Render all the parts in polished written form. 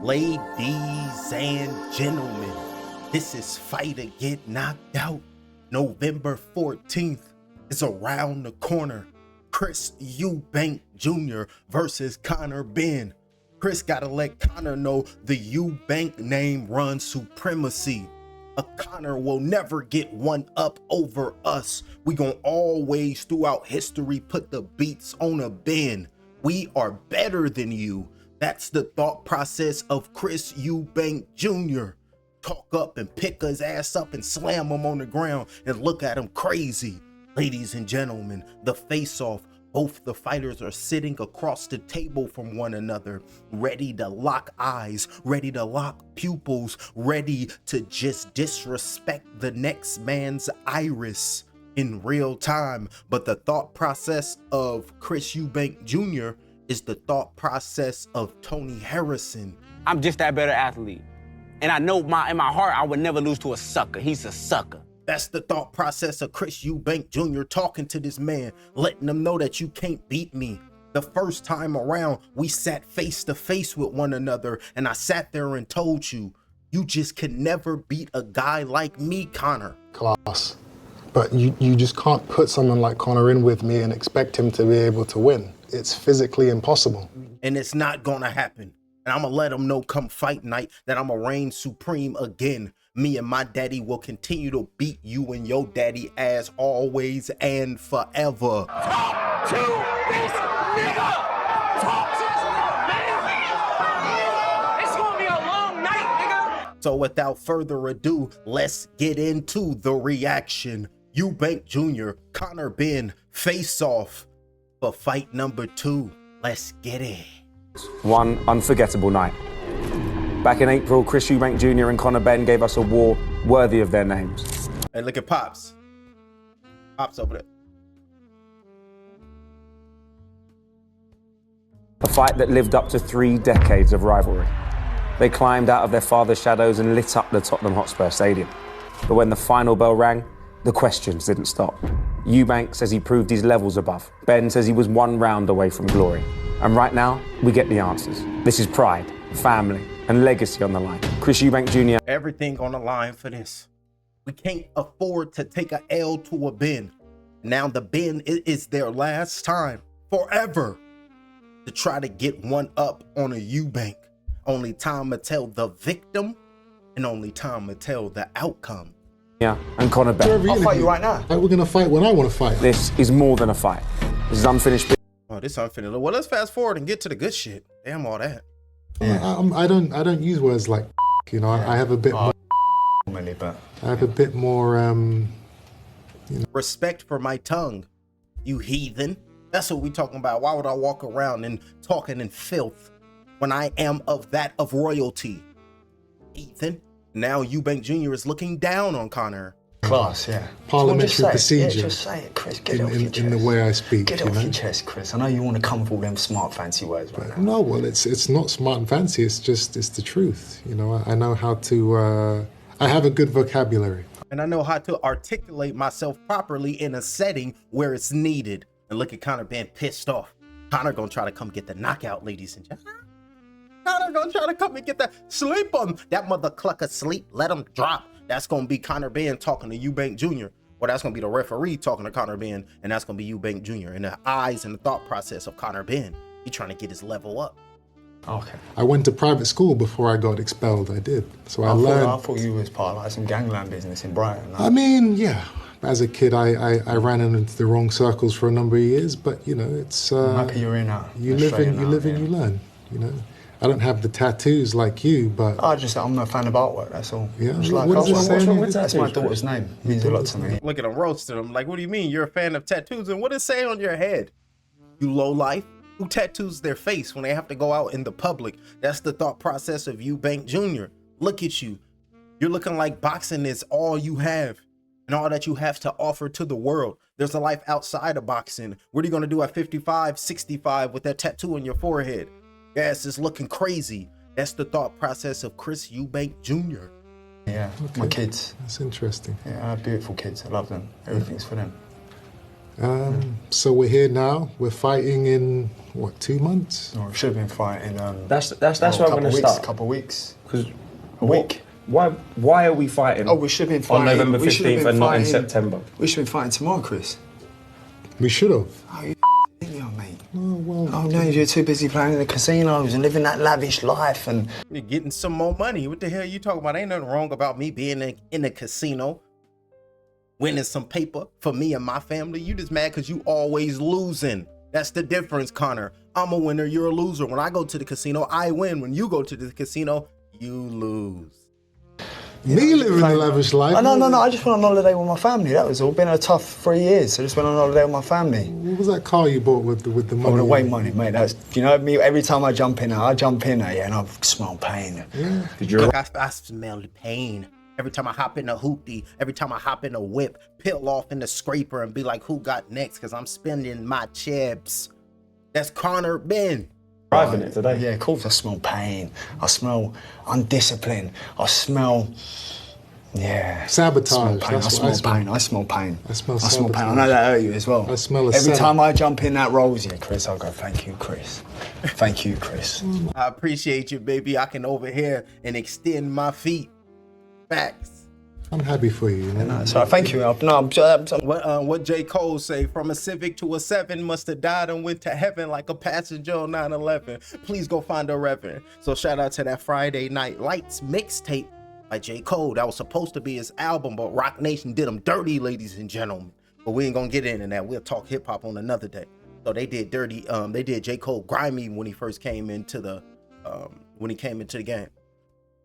Ladies and gentlemen, this is Fight or Get Knocked Out. November 14th is around the corner. Chris Eubank Jr. versus Benn. Chris gotta let Conor know the Eubank name runs supremacy. A Conor will never get one up over us. We gon' always throughout history put the beats on a Benn. We are better than you. That's the thought process of Chris Eubank Jr. Talk up and pick his ass up and slam him on the ground and look at him crazy. Ladies and gentlemen, the face-off. Both the fighters are sitting across the table from one another, ready to lock eyes, ready to lock pupils, ready to just disrespect the next man's iris in real time. But the thought process of Chris Eubank Jr. is the thought process of Tony Harrison. I'm just that better athlete. And I know in my heart, I would never lose to a sucker. He's a sucker. That's the thought process of Chris Eubank Jr. talking to this man, letting him know that you can't beat me. The first time around, we sat face to face with one another, and I sat there and told you, you just can never beat a guy like me, Conor. Class. But you just can't put someone like Conor in with me and expect him to be able to win. It's physically impossible. And it's not gonna happen. And I'm gonna let him know come fight night that I'm gonna reign supreme again. Me and my daddy will continue to beat you and your daddy as always and forever. Talk to this nigga! Talk to this man! It's gonna be a long night, nigga! So without further ado, let's get into the reaction. Eubank Jr., Benn, face off for fight number 2. Let's get it. One unforgettable night. Back in April, Chris Eubank Jr. and Benn gave us a war worthy of their names. Hey, look at Pops. Pops over there. A fight that lived up to 3 decades of rivalry. They climbed out of their father's shadows and lit up the Tottenham Hotspur Stadium. But when the final bell rang, the questions didn't stop. Eubank says he proved his levels above. Benn says he was 1 round away from glory. And right now, we get the answers. This is pride, family, and legacy on the line. Chris Eubank Jr. Everything on the line for this. We can't afford to take a L to a Benn. Now the Benn is their last time, forever, to try to get one up on a Eubank. Only time will tell the victim, and only time will tell the outcome. and Benn. I'll fight you right now. We're gonna fight when I want to fight. This is more than a fight. This is unfinished business. Oh, this unfinished. Well, let's fast forward and get to the good shit. Damn all that. Yeah. I don't use words like you know. I have a bit more. But I have a bit more. Respect for my tongue, you heathen. That's what we talking about. Why would I walk around and talking in filth when I am of royalty? Heathen. Now Eubank Jr. is looking down on Conor. class, yeah. Parliamentary procedure. Yeah, just say it, Chris. Get it off your chest. In the way I speak. Get it off your chest, Chris. I know you want to come with all them smart, fancy words right now. No, well, it's not smart and fancy. It's the truth. You know, I know how to. I have a good vocabulary. And I know how to articulate myself properly in a setting where it's needed. And look at Conor being pissed off. Conor gonna try to come get the knockout, ladies and gentlemen. Conor gonna try to come and get that sleep on that mother cluck of sleep. Let him drop. That's gonna be Benn talking to Eubank Jr. Or that's gonna be the referee talking to Benn, and that's gonna be Eubank Jr. in the eyes and the thought process of Benn. He trying to get his level up. Okay. I went to private school before I got expelled. I did. So I learned. I thought you was part of like some gangland business in Brighton. I mean, yeah. As a kid, I ran into the wrong circles for a number of years, but you know, it's. I'm happy you're in now. You live and you learn. You know, I don't have the tattoos like you, but. I'm a fan of artwork. That's all. Yeah. Just like, what's wrong with that? That's my daughter's name. It means a lot to me. Look at him roasting him. Like, what do you mean you're a fan of tattoos? And what does it say on your head? You low life? Who tattoos their face when they have to go out in the public? That's the thought process of Eubank Jr. Look at you. You're looking like boxing is all you have and all that you have to offer to the world. There's a life outside of boxing. What are you going to do at 55, 65 with that tattoo on your forehead? Yes, it's looking crazy. That's the thought process of Chris Eubank Jr. Yeah, okay. My kids. That's interesting. Yeah, I have beautiful kids. I love them. Everything's for them. So we're here now. We're fighting in, what, 2 months? No, we should have been fighting. That's where I'm going to start. A couple of weeks. Because A week. Why are we fighting? Oh, we should have been fighting on November we should have 15th been and not in fighting- September. We should have been fighting tomorrow, Chris. We should have. Oh, you idiot, mate. Oh, well. Oh no, you're too busy playing in the casinos and living that lavish life and. You're getting some more money. What the hell you talking about? Ain't nothing wrong about me being in the casino, winning some paper for me and my family. You just mad because you always losing. That's the difference, Connor. I'm a winner, you're a loser. When I go to the casino, I win. When you go to the casino, you lose. Me living a lavish life? Oh, no. I just went on holiday with my family. That was all. Been a tough 3 years. I just went on holiday with my family. What was that car you bought with the money? Oh, the away money, mate. That's, you know me. Every time I jump in, yeah, and I smell pain. Yeah. Did you? I smell the pain. Every time I hop in a hoopty, every time I hop in a whip, peel off in the scraper and be like, who got next? Because I'm spending my chips. That's Connor Benn. Driving it today. Yeah, of course I smell pain. I smell undisciplined. I smell, yeah. Sabotage. I smell pain. I smell pain. I smell pain. I sabotage. know that hurt you as well. I smell a Every setup. time I jump in that Rolls, yeah, Chris, I'll go, thank you, Chris. Thank you, Chris. I appreciate you, baby. I can over here and extend my feet. Facts. I'm happy for you. No, so thank you. I'm What J. Cole say? From a Civic to a 7, must have died and went to heaven like a passenger on 9/11. Please go find a reverend. So shout out to that Friday Night Lights mixtape by J. Cole. That was supposed to be his album, but Rock Nation did him dirty, ladies and gentlemen. But we ain't gonna get into that. We'll talk hip hop on another day. So they did dirty. They did J. Cole grimy when he first came into the game.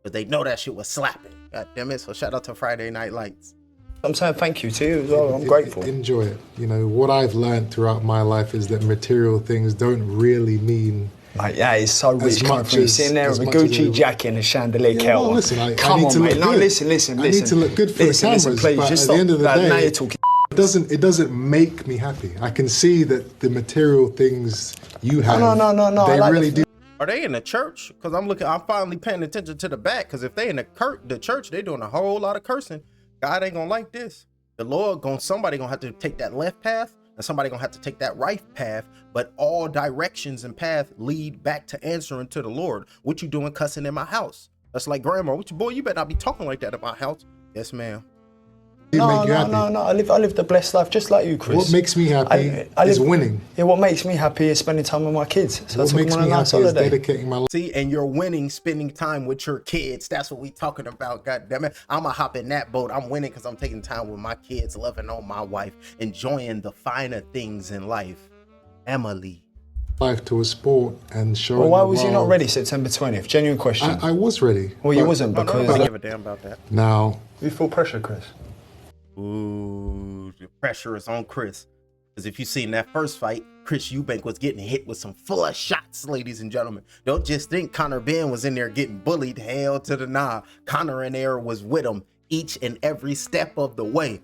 But they know that shit was slapping. God damn it. So shout out to Friday Night Lights. I'm saying thank you to you as well. I'm grateful. Enjoy it. You know, what I've learned throughout my life is that material things don't really mean... Like, yeah, it's so rich coming from you sitting there with a Gucci jacket and a chandelier kettle. Well, listen, I Come need on, to mate. look No, good. listen. I need to look good for the cameras, please, but just at the end of the day, now you're talking. It doesn't make me happy. I can see that the material things you have, No, they like really do. Are they in the church? Because I'm finally paying attention to the back. Because if they in the church, they doing a whole lot of cursing. God ain't gonna like this. The Lord somebody gonna have to take that left path, and somebody gonna have to take that right path. But all directions and paths lead back to answering to the Lord. What you doing cussing in my house? That's like grandma. Boy, you better not be talking like that in my house. Yes, ma'am. No. I live the blessed life just like you, Chris. What makes me happy is winning. Yeah, what makes me happy is spending time with my kids. So What makes me happy is dedicating my life. See, and you're winning, spending time with your kids. That's what we talking about. God damn it. I'ma hop in that boat. I'm winning because I'm taking time with my kids, loving on my wife, enjoying the finer things in life. Emily. Life to a sport and showing. Well, why the was you not world. ready September 20th? Genuine question. I was ready. Well, you but wasn't because... I don't give a damn about that. Now, You feel pressure, Chris? Ooh, the pressure is on Chris. Because if you seen that first fight, Chris Eubank was getting hit with some flush shots, ladies and gentlemen. Don't just think Connor Benn was in there getting bullied. Hell to the nah. Connor in there was with him each and every step of the way.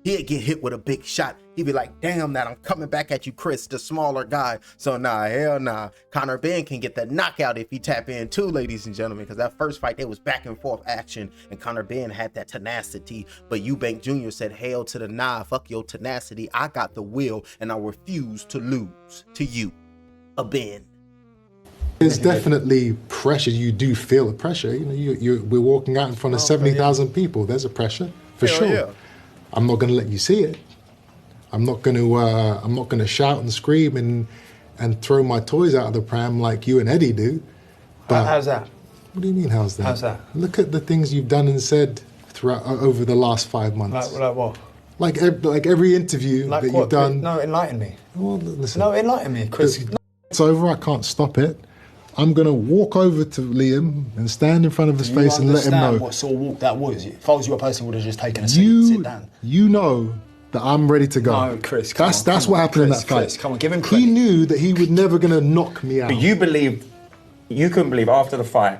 He'd get hit with a big shot. He'd be like, damn that, I'm coming back at you, Chris, the smaller guy. So nah, hell nah. Connor Benn can get the knockout if he tap in too, ladies and gentlemen, because that first fight, there was back and forth action, and Connor Benn had that tenacity. But Eubank Jr. said, hell to the nah, fuck your tenacity. I got the will, and I refuse to lose to you, a Ben. there's definitely pressure. You do feel the pressure. You know, we're walking out in front of 70,000 people. There's a pressure for Hell sure. yeah. I'm not going to let you see it. I'm not going to shout and scream and throw my toys out of the pram like you and Eddie do. But How's that? what do you mean? How's that? How's that? Look at the things you've done and said throughout over the last 5 months. Like what? Like every interview Like that what? you've done. No, enlighten me. Well, listen. No, enlighten me, Chris. It's over. I can't stop it. I'm gonna walk over to Liam and stand in front of his You face and let him know. understand what sort of walk that was? If I was your person, would have just taken a seat, sit down. You know that I'm ready to go. No, Chris, come on, That's come what on, happened in Chris, that fight. Chris, come on, give him He credit. knew that he was never gonna knock me out. But you couldn't believe after the fight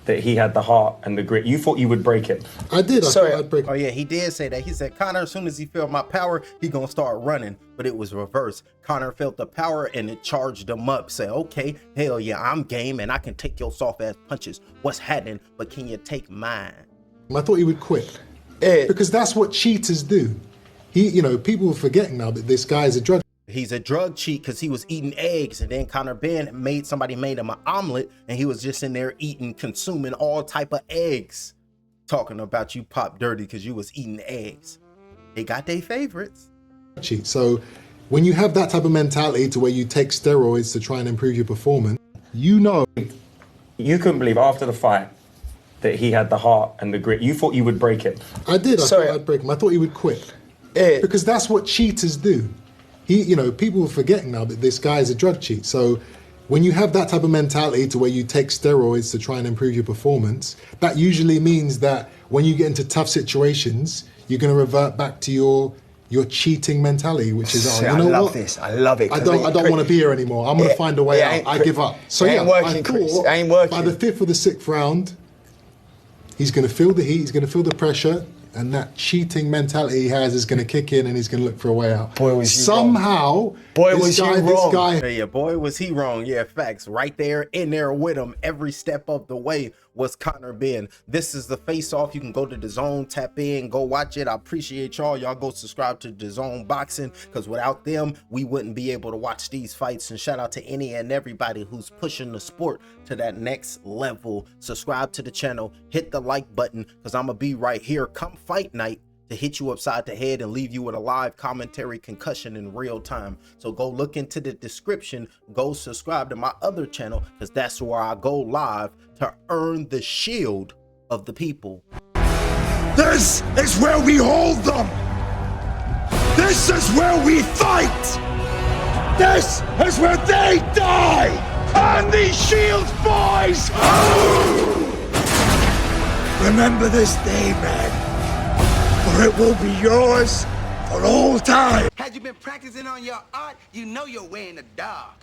that he had the heart and the grit. You thought you would break him. I did. Sorry. I thought I'd break. Oh yeah, he did say that. He said, Connor, as soon as he felt my power, he gonna start running. But it was reversed. Connor felt the power and it charged him up. Say, okay, hell yeah, I'm game and I can take your soft ass punches. What's happening? But can you take mine? I thought he would quit Yeah. because that's what cheaters do. People are forgetting now that this guy is a drug. He's a drug cheat because he was eating eggs, and then Conor Benn somebody made him an omelet, and he was just in there consuming all type of eggs, talking about you pop dirty because you was eating eggs. They got their favorites. Cheat. So when you have that type of mentality to where you take steroids to try and improve your performance, you couldn't believe after the fight that he had the heart and the grit. You thought you would break him. I did. I thought I'd break him. I thought he would quit. Because that's what cheaters do. People are forgetting now that this guy is a drug cheat. So when you have that type of mentality to where you take steroids to try and improve your performance, that usually means that when you get into tough situations, you're going to revert back to your cheating mentality, which is, I love this. I love it. I don't want to be here anymore. I'm going to find a way out. I give up. So it ain't working, Chris. It ain't working. By the 5th or the 6th round, he's going to feel the heat. He's going to feel the pressure. And that cheating mentality he has is going to kick in, and he's going to look for a way out. Boy, was somehow. Boy, was he wrong. This guy. Yeah, boy, was he wrong. Yeah, facts. Right there, in there with him, every step of the way was Conor Benn. This is the Face Off. You can go to the Zone, tap in, go watch it. I appreciate y'all. Y'all go subscribe to the Zone Boxing, because without them, we wouldn't be able to watch these fights. And shout out to any and everybody who's pushing the sport to that next level. Subscribe to the channel, hit the like button, because I'm gonna be right here come fight night to hit you upside the head and leave you with a live commentary concussion in real time. So go look into the description, go subscribe to my other channel, because that's where I go live to earn the shield of the people. This is where we hold them. This is where we fight. This is where they die. And these shields, boys. Remember this day, man, for it will be yours for all time. Had you been practicing on your art, you know you're way in the dark.